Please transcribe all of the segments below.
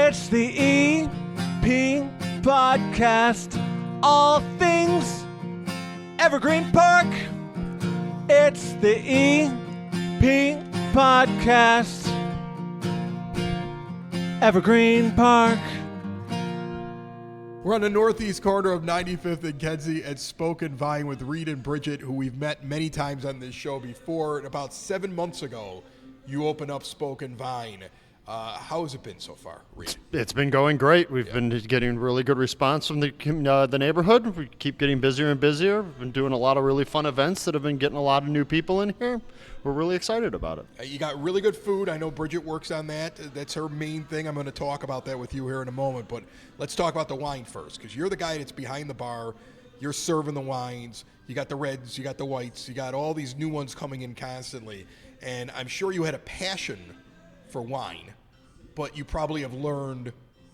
It's the EP Podcast. All things Evergreen Park. It's the EP Podcast. Evergreen Park. We're on the northeast corner of 95th and Kedzie at Spoken Vine with Reed and Bridget, who we've met many times on this show before. And about 7 months ago, you opened up Spoken Vine. How has it been so far, Reed? It's been going great. We've been getting really good response from the neighborhood. We keep getting busier and busier. We've been doing a lot of really fun events that have been getting a lot of new people in here. We're really excited about it. You got really good food. I know Bridget works on that. That's her main thing. I'm going to talk about that with you here in a moment. But let's talk about the wine first, because you're the guy that's behind the bar. You're serving the wines. You got the reds. You got the whites. You got all these new ones coming in constantly. And I'm sure you had a passion for wine, but you probably have learned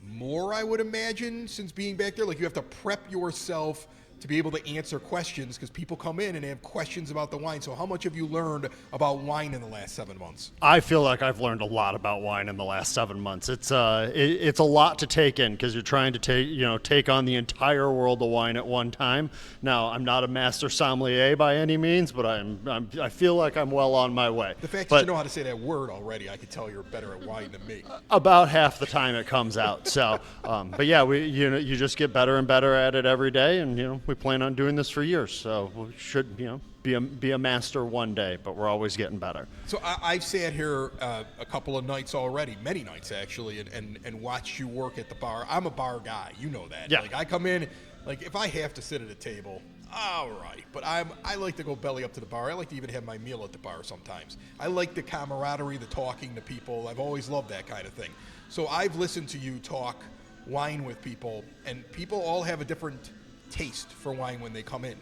more, I would imagine, since being back there. Like, you have to prep yourself to be able to answer questions because people come in and they have questions about the wine. So how much have you learned about wine in the last 7 months? I feel like I've learned a lot about wine in the last 7 months. It's a lot to take in because you're trying to take on the entire world of wine at one time. Now, I'm not a master sommelier by any means, but I feel like I'm well on my way. The fact that you know how to say that word already, I could tell you're better at wine than me. About half the time it comes out. So, but yeah, you just get better and better at it every day, and we plan on doing this for years. So we should be a master one day, but we're always getting better. So I've sat here a couple of nights already, many nights actually, and watched you work at the bar. I'm a bar guy, you know that. Yeah. Like, I come in, like, if I have to sit at a table, all right. But I like to go belly up to the bar. I like to even have my meal at the bar sometimes. I like the camaraderie, the talking to people. I've always loved that kind of thing. So I've listened to you talk wine with people, and people all have a different taste for wine when they come in.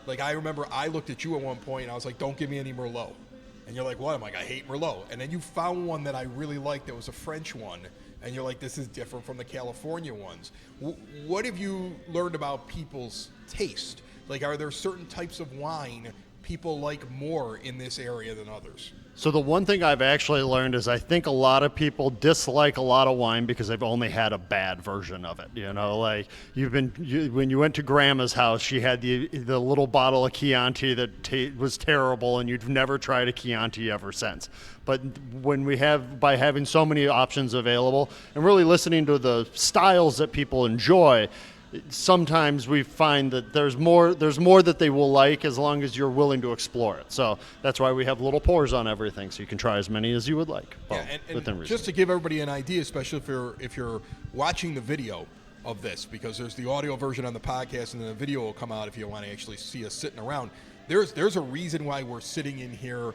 Like, I remember I looked at you at one point and I was like, don't give me any Merlot. And you're like, what? I'm like, I hate Merlot. And then you found one that I really liked that was a French one. And you're like, this is different from the California ones. What have you learned about people's taste? Like, are there certain types of wine people like more in this area than others? So the one thing I've actually learned is I think a lot of people dislike a lot of wine because they've only had a bad version of it. Like when you went to Grandma's house, she had the little bottle of Chianti that was terrible, and you've never tried a Chianti ever since. But by having so many options available and really listening to the styles that people enjoy, sometimes we find that there's more that they will like as long as you're willing to explore it. So that's why we have little pours on everything, so you can try as many as you would like. And just to give everybody an idea, especially if you're watching the video of this, because there's the audio version on the podcast and then the video will come out if you want to actually see us sitting around. There's a reason why we're sitting in here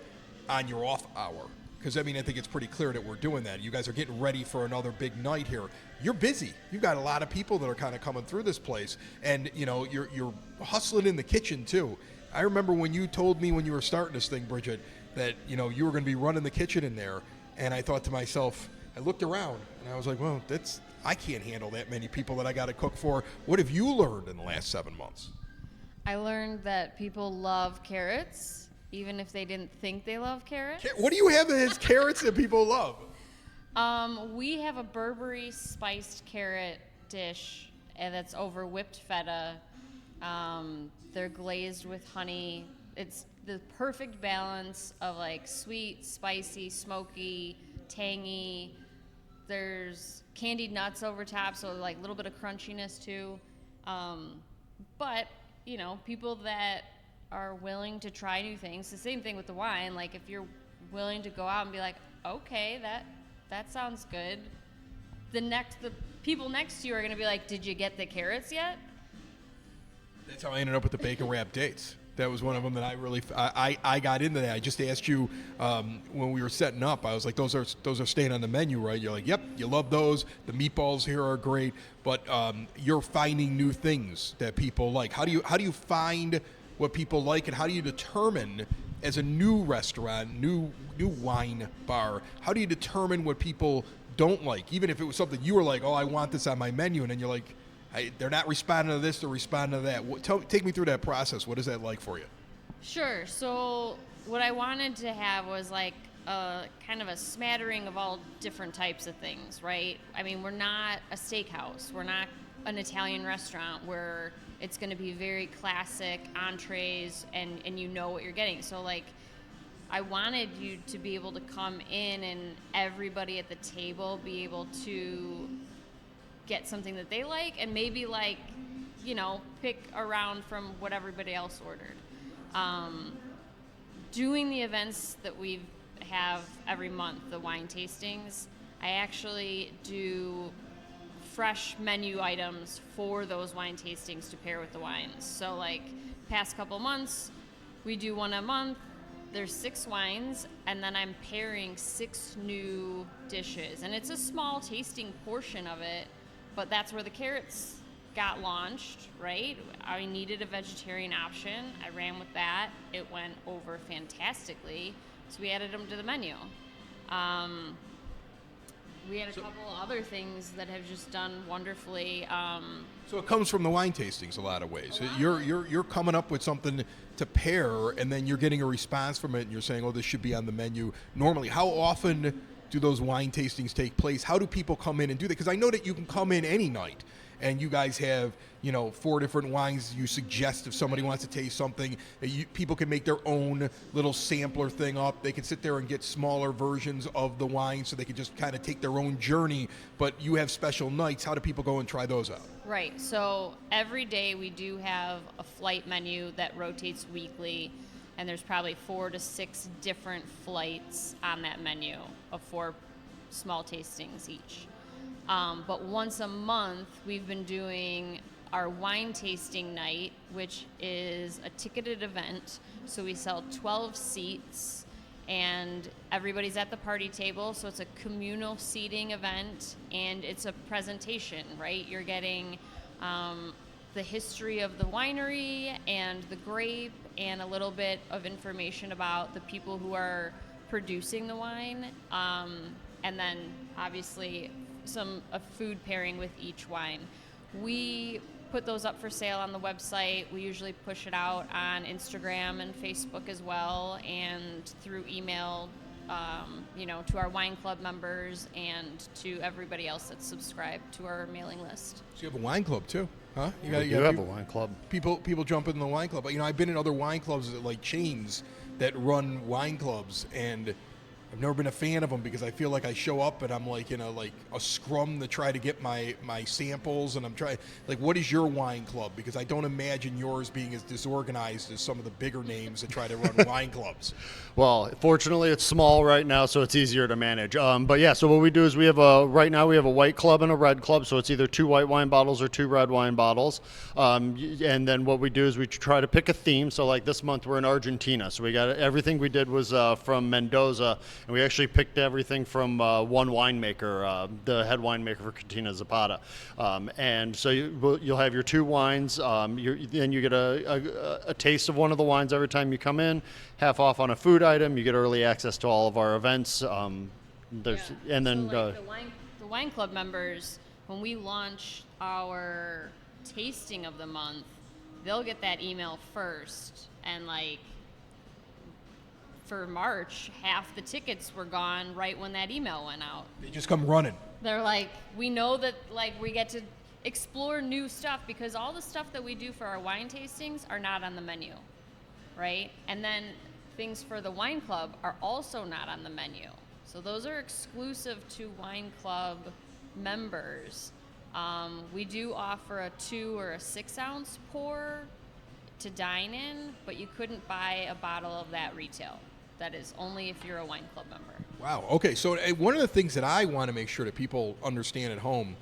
on your off hour. Because, I think it's pretty clear that we're doing that. You guys are getting ready for another big night here. You're busy. You've got a lot of people that are kind of coming through this place. And, you're hustling in the kitchen, too. I remember when you told me when you were starting this thing, Bridget, that, you were going to be running the kitchen in there. And I thought to myself, I looked around, and I was like, well, I can't handle that many people that I got to cook for. What have you learned in the last 7 months? I learned that people love carrots, even if they didn't think they love carrots. What do you have that has carrots that people love? We have a Burberry spiced carrot dish that's over whipped feta. They're glazed with honey. It's the perfect balance of like sweet, spicy, smoky, tangy. There's candied nuts over top, so like a little bit of crunchiness too. But, people that are willing to try new things. The same thing with the wine. Like, if you're willing to go out and be like, okay, that sounds good. The people next to you are going to be like, did you get the carrots yet? That's how I ended up with the bacon wrap dates. That was one of them that I got into that. I just asked you when we were setting up. I was like, those are staying on the menu, right? You're like, yep, you love those. The meatballs here are great, but you're finding new things that people like. How do you find what people like, and how do you determine, as a new restaurant, new wine bar, how do you determine what people don't like? Even if it was something you were like, oh, I want this on my menu, and then you're like, they're not responding to this, they're responding to that. Take me through that process. What is that like for you? Sure. So what I wanted to have was like a kind of a smattering of all different types of things, right? I mean, we're not a steakhouse. We're not an Italian restaurant where it's going to be very classic entrees and you know what you're getting. So, like, I wanted you to be able to come in and everybody at the table be able to get something that they like and maybe, like, you know, pick around from what everybody else ordered. Doing the events that we have every month, the wine tastings, I actually do fresh menu items for those wine tastings to pair with the wines. So, like, past couple months, we do one a month. There's 6 wines, and then I'm pairing 6 new dishes. And it's a small tasting portion of it, but that's where the carrots got launched, right? I needed a vegetarian option. I ran with that. It went over fantastically, so we added them to the menu. We had a couple other things that have just done wonderfully. So it comes from the wine tastings a lot of ways. You're coming up with something to pair, and then you're getting a response from it, and you're saying, "Oh, this should be on the menu." Normally, how often do those wine tastings take place? How do people come in and do that? Because I know that you can come in any night, and you guys have, you know, 4 different wines you suggest if somebody wants to taste something. People can make their own little sampler thing up. They can sit there and get smaller versions of the wine so they can just kind of take their own journey. But you have special nights. How do people go and try those out? Right. So every day we do have a flight menu that rotates weekly, and there's probably 4 to 6 different flights on that menu of 4 small tastings each. But once a month, we've been doing our wine tasting night, which is a ticketed event. So we sell 12 seats, and everybody's at the party table. So it's a communal seating event, and it's a presentation, right? You're getting the history of the winery and the grape and a little bit of information about the people who are producing the wine. And then obviously a food pairing with each wine. We put those up for sale on the website. We usually push it out on Instagram and Facebook as well, and through email, to our wine club members and to everybody else that's subscribed to our mailing list. So you have a wine club too, huh? You have a wine club. People jump in the wine club. You know, I've been in other wine clubs, like chains that run wine clubs, and I've never been a fan of them because I feel like I show up and I'm like in a scrum to try to get my samples, and I'm trying, like, what is your wine club? Because I don't imagine yours being as disorganized as some of the bigger names that try to run wine clubs. Well, fortunately, it's small right now, so it's easier to manage. But yeah, so what we do is right now we have a white club and a red club, so it's either 2 white wine bottles or 2 red wine bottles. And then what we do is we try to pick a theme. So like this month we're in Argentina, so we got everything we did was from Mendoza. And we actually picked everything from one winemaker, the head winemaker for Cantina Zapata. And so you'll have your 2 wines. Then you get a taste of one of the wines every time you come in. Half off on a food item. You get early access to all of our events. And then the wine club members, when we launch our tasting of the month, they'll get that email first, and for March, half the tickets were gone right when that email went out. They just come running. They're like, we know that we get to explore new stuff, because all the stuff that we do for our wine tastings are not on the menu, right? And then things for the wine club are also not on the menu. So those are exclusive to wine club members. We do offer a 2 or a 6 ounce pour to dine in, but you couldn't buy a bottle of that retail. That is only if you're a wine club member. Wow. Okay. So one of the things that I want to make sure that people understand at home,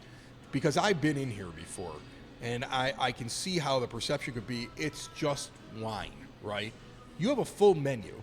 because I've been in here before, and I can see how the perception could be, it's just wine, right? You have a full menu.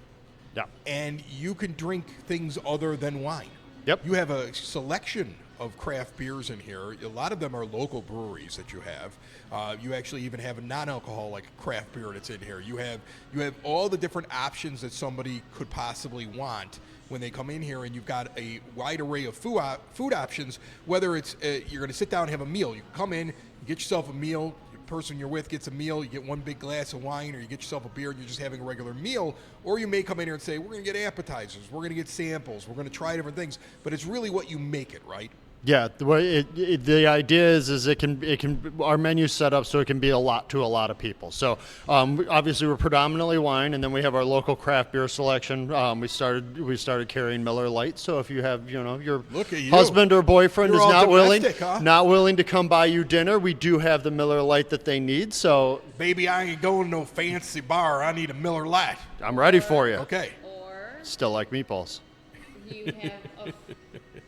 Yeah. And you can drink things other than wine. Yep. You have a selection of craft beers in here. A lot of them are local breweries that you have. You actually even have a non-alcoholic craft beer that's in here. You have all the different options that somebody could possibly want when they come in here, and you've got a wide array of food options. Whether it's you're going to sit down and have a meal, you come in, you get yourself a meal, you person you're with gets a meal, you get one big glass of wine, or you get yourself a beer and you're just having a regular meal, or you may come in here and say, we're going to get appetizers, we're going to get samples, we're going to try different things, but it's really what you make it, right? Yeah, the way the idea is it can our menu's set up so it can be a lot to a lot of people. So obviously we're predominantly wine, and then we have our local craft beer selection. We started carrying Miller Lite. So if you have your Look at you. husband or boyfriend You're is all domestic, not willing to come buy you dinner, we do have the Miller Lite that they need. So Baby, I ain't going to no fancy bar. I need a Miller Lite. I'm ready for you. Okay. Or Still like meatballs.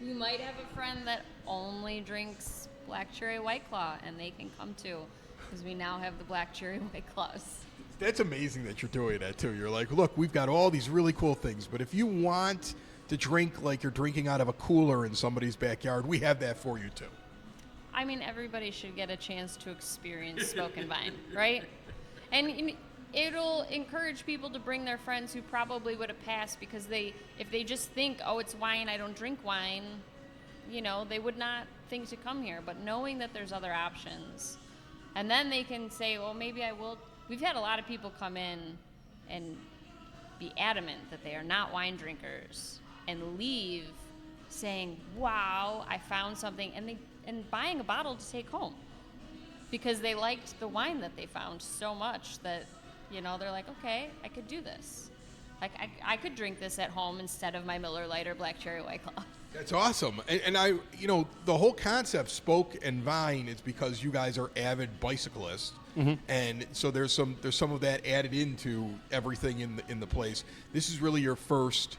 you might have a friend that only drinks Black Cherry White Claw, and they can come too, because we now have the Black Cherry White Claws. That's amazing that you're doing that, too. You're like, look, we've got all these really cool things, but if you want to drink like you're drinking out of a cooler in somebody's backyard, we have that for you, too. I mean, everybody should get a chance to experience Smoke and Vine, right? And it'll encourage people to bring their friends who probably would have passed, because if they just think, oh, it's wine, I don't drink wine, they would not think to come here. But knowing that there's other options, and then they can say, well, maybe I will. We've had a lot of people come in and be adamant that they are not wine drinkers and leave saying, wow, I found something, and buying a bottle to take home because they liked the wine that they found so much that they're like, okay, I could do this. Like, I could drink this at home instead of my Miller Lite or Black Cherry White Claw. That's awesome. And I, the whole concept Spoke and Vine is because you guys are avid bicyclists. Mm-hmm. And so there's some of that added into everything in the place. This is really your first,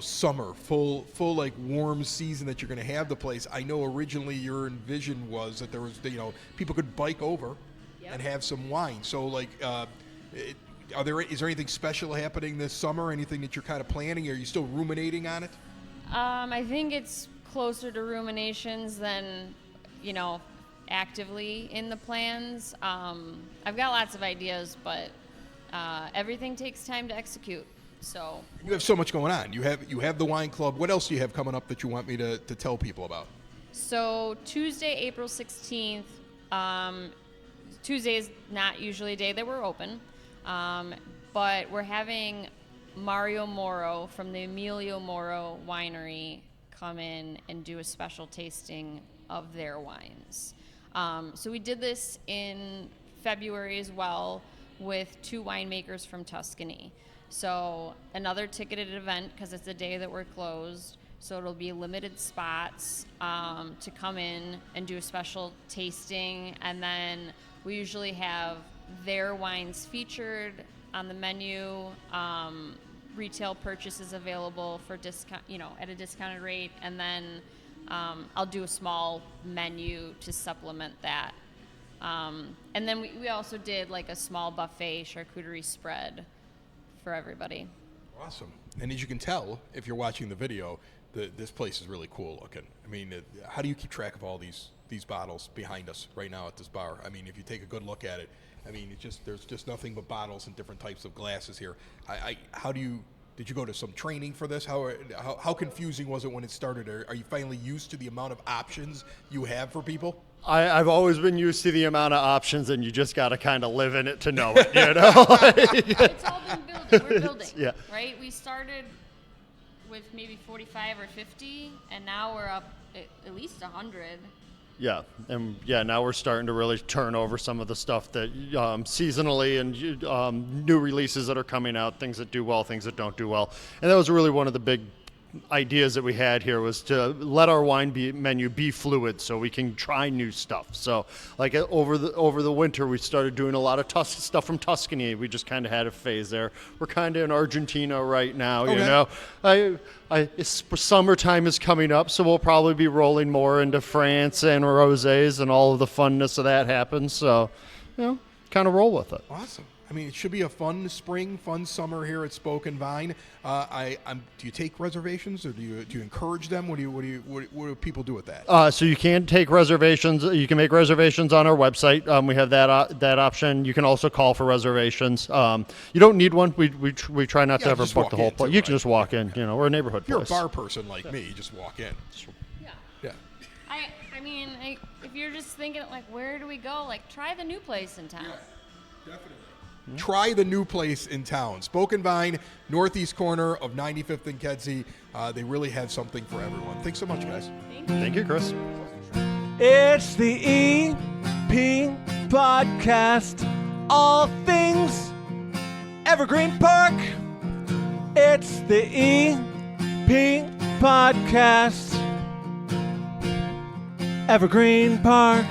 summer, full like warm season that you're going to have the place. I know originally your envision was that there was, people could bike over and have some wine. So like, is there anything special happening this summer? Anything that you're kind of planning? Are you still ruminating on it? I think it's closer to ruminations than, actively in the plans. I've got lots of ideas, but everything takes time to execute. So you have so much going on. You have the wine club. What else do you have coming up that you want me to tell people about? So Tuesday, April 16th. Tuesday is not usually a day that we're open, but we're having Mario Moro from the Emilio Moro Winery come in and do a special tasting of their wines. So we did this in February as well with 2 winemakers from Tuscany. So another ticketed event, because it's a day that we're closed. So it'll be limited spots to come in and do a special tasting. And then we usually have their wines featured on the menu. Retail purchases available for discount, at a discounted rate. And then I'll do a small menu to supplement that. And then we also did like a small buffet charcuterie spread for everybody. Awesome. And as you can tell, if you're watching the video, this place is really cool looking. I mean, how do you keep track of all these bottles behind us right now at this bar? I mean, if you take a good look at it, I mean, there's just nothing but bottles and different types of glasses here. Did you go to some training for this? How confusing was it when it started? Are you finally used to the amount of options you have for people? I've always been used to the amount of options, and you just got to kind of live in it to know it, It's all been building. We're building, Yeah. right? We started with maybe 45 or 50, and now we're up at least 100. Yeah, and now we're starting to really turn over some of the stuff that seasonally and new releases that are coming out, things that do well, things that don't do well. And that was really one of the big ideas that we had here, was to let our wine menu be fluid so we can try new stuff. So like over the winter, we started doing a lot of stuff from Tuscany. We just kind of had a phase there. We're kind of in Argentina right now, Okay. Summertime is coming up, so we'll probably be rolling more into France and rosés, and all of the funness of that happens. So, kind of roll with it. Awesome. I mean, it should be a fun spring, fun summer here at Spoke and Vine. Do you take reservations, or do you encourage them? What do people do with that? So you can take reservations. You can make reservations on our website. We have that option. You can also call for reservations. You don't need one. We try not to ever just book walk the whole in, place. too, You right? can just walk in. We're a neighborhood If you're place. a bar person like me, you just walk in. Yeah. Yeah. I mean, if you're just thinking like, where do we go? Like, try the new place in town. Definitely. Try the new place in town. Spoken Vine, northeast corner of 95th and Kedzie. They really have something for everyone. Thanks so much, guys. Thank you, Chris. It's the EP Podcast. All things Evergreen Park. It's the EP Podcast. Evergreen Park.